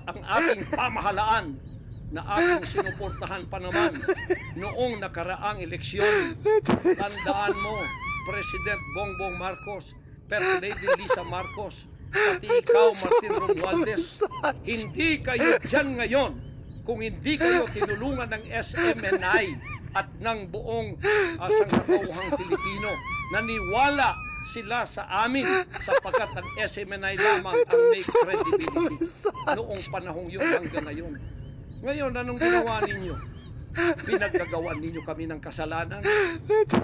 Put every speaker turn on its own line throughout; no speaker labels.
ang ating pamahalaan na ating sinuportahan pa naman noong nakaraang eleksyon. Tandaan mo, President Bongbong Marcos, First Lady Lisa Marcos, pati ikaw, Martin Romualdez, hindi kayo dyan ngayon kung hindi kayo tinulungan ng SMNI at ng buong sangkatauhang Pilipino. Naniwala sila sa amin sapagkat ang SMNI lamang ang may credibility noong panahong yun hanggang ngayon. Ngayon, anong ginawa ninyo? Pinagkagawan ninyo kami ng kasalanan,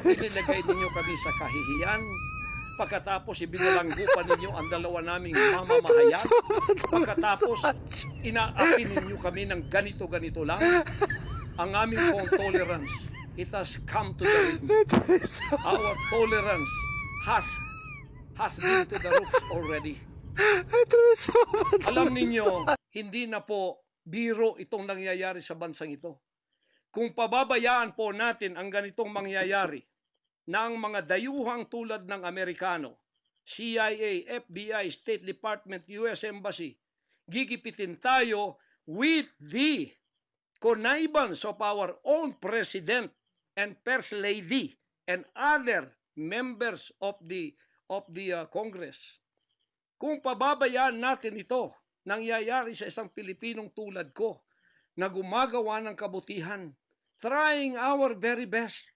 inilagay ninyo kami sa kahihiyan, pagkatapos ibinalanggo pa ninyo ang dalawa naming mamamahayan, pagkatapos inaapi ninyo kami ng ganito-ganito lang. Ang aming pong tolerance, it has come to the limit. Our tolerance has been to the roof already. Alam ninyo, hindi na po biro itong nangyayari sa bansang ito. Kung pababayaan po natin ang ganitong mangyayari ng mga dayuhang tulad ng Amerikano, CIA, FBI, State Department, US Embassy, gigipitin tayo with the connivance of our own President and First Lady and other members of the Congress. Kung pababayaan natin ito, nangyayari sa isang Pilipinong tulad ko na gumagawa ng kabutihan, trying our very best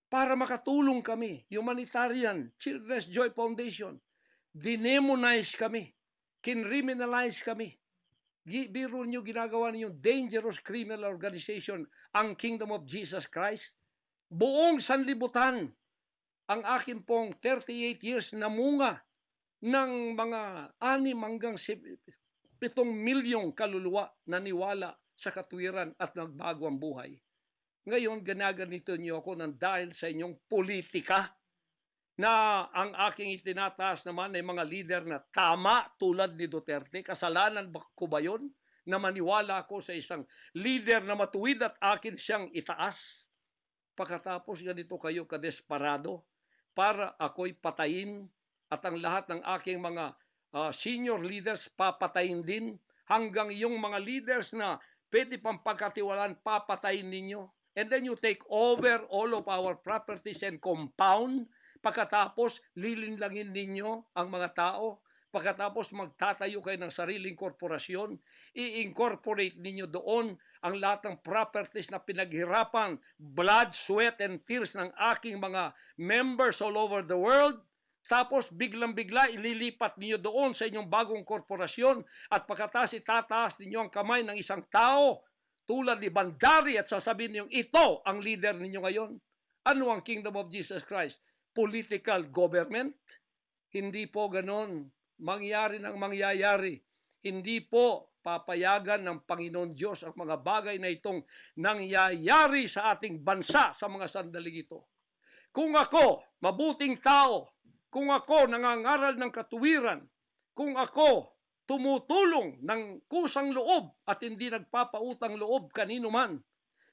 para makatulong kami, humanitarian, Children's Joy Foundation, dinemonize kami, kinriminalize kami. Biro nyo ginagawa niyo dangerous criminal organization, ang Kingdom of Jesus Christ. Buong sanlibutan, ang akin pong 38 years na munga ng mga 6 hanggang 7 milyong kaluluwa na niwala sa katuwiran at nagbago ang buhay. Ngayon, ginaganito niyo ako ng dahil sa inyong politika na ang aking itinataas naman ay mga leader na tama tulad ni Duterte. Kasalanan ko ba yun na maniwala ako sa isang leader na matuwid at akin siyang itaas? Pagkatapos ganito kayo kadesperado para ako'y patayin at ang lahat ng aking mga senior leaders papatayin din, hanggang yung mga leaders na pwede pang pagkatiwalaan papatayin ninyo. And then you take over all of our properties and compound. Pagkatapos lilinlangin ninyo ang mga tao. Pagkatapos magtatayo kayo ng sariling korporasyon, i-incorporate ninyo doon ang lahat ng properties na pinaghirapan, blood, sweat, and tears ng aking mga members all over the world. Tapos biglang-bigla ililipat ninyo doon sa inyong bagong korporasyon at pagkatapos itataas ninyo ang kamay ng isang tao tulad ni Bandari at sasabihin niyo, ito ang leader ninyo ngayon. Ano ang Kingdom of Jesus Christ? Political government? Hindi po ganon. Mangyari ng mangyayari. Hindi po papayagan ng Panginoon Diyos ang mga bagay na itong nangyayari sa ating bansa sa mga sandaling ito. Kung ako, mabuting tao, kung ako nangangaral ng katuwiran, kung ako tumutulong ng kusang loob at hindi nagpapautang loob kanino man,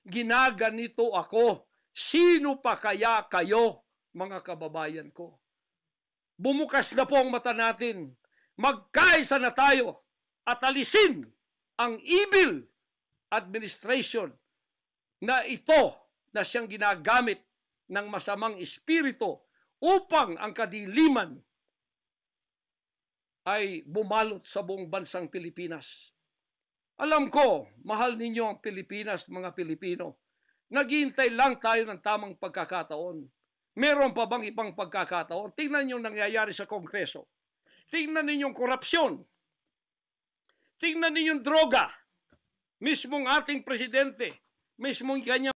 ginaganito ako. Sino pa kaya kayo, mga kababayan ko? Bumukas na po ang mata natin. Magkaisa na tayo at alisin ang evil administration na ito na siyang ginagamit ng masamang espiritu upang ang kadiliman ay bumalot sa buong bansang Pilipinas. Alam ko, mahal ninyo ang Pilipinas, mga Pilipino. Naghihintay lang tayo ng tamang pagkakataon. Meron pa bang ibang pagkakataon? Tingnan niyo nangyayari sa Kongreso. Tingnan niyo yung korupsyon. Tingnan niyo yung droga. Mismong ating presidente, mismong kanyang